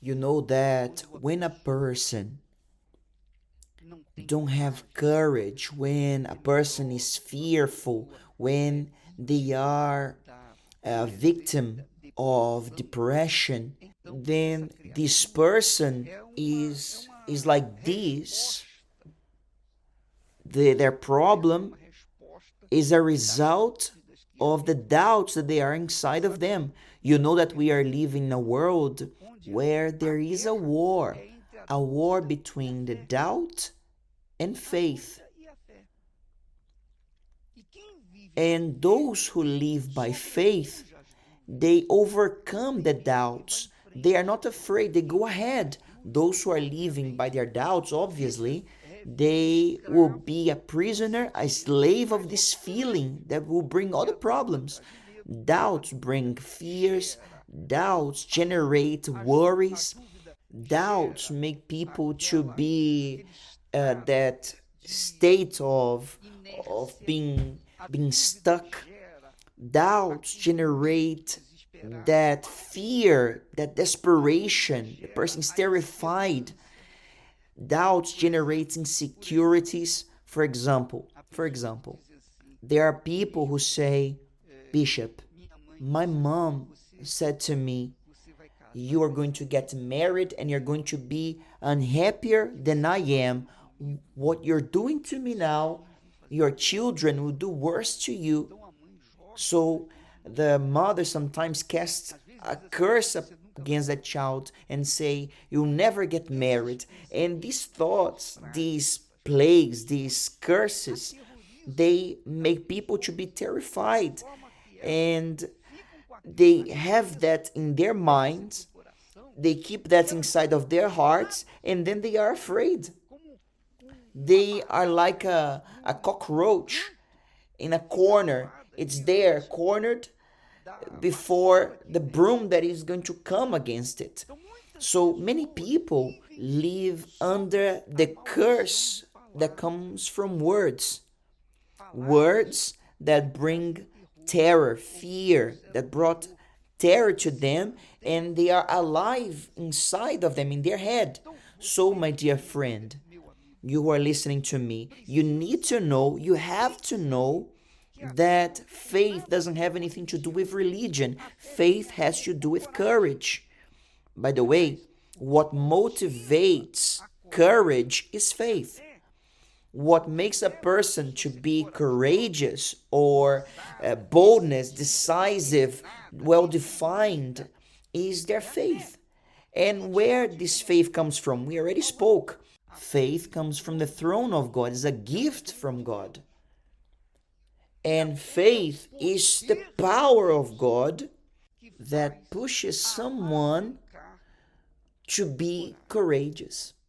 You know that when a person don't have courage, when a person is fearful, when they are a victim of depression, then this person is like this. Their problem is a result of the doubts that they are inside of them. You know that we are living in a world where there is a war between the doubt and faith. And those who live by faith, they overcome the doubts. They are not afraid, they go ahead. Those who are living by their doubts, obviously, they will be a prisoner, a slave of this feeling that will bring all the problems. Doubts bring fears, doubts generate worries, doubts make people to be that state of being stuck. Doubts generate that fear, that desperation. The person is terrified. Doubts generate insecurities. For example, there are people who say, Bishop, my mom said to me, you are going to get married and you're going to be unhappier than I am. What you're doing to me now, your children will do worse to you. So the mother sometimes casts a curse against that child and say, you'll never get married. And these thoughts, these plagues, these curses, they make people to be terrified. And they have that in their minds, they keep that inside of their hearts, and then they are afraid. They are like a cockroach in a corner. It's there, cornered before the broom that is going to come against it. So many people live under the curse that comes from words. Words that bring terror, fear, that brought terror to them, and they are alive inside of them, in their head. So, my dear friend, you are listening to me, you need to know, you have to know that faith doesn't have anything to do with religion. Faith has to do with courage. By the way, what motivates courage is faith. What makes a person to be courageous or boldness, decisive, well defined is their faith. And where this faith comes from, we already spoke. Faith comes from the throne of God, it's a gift from God. And faith is the power of God that pushes someone to be courageous.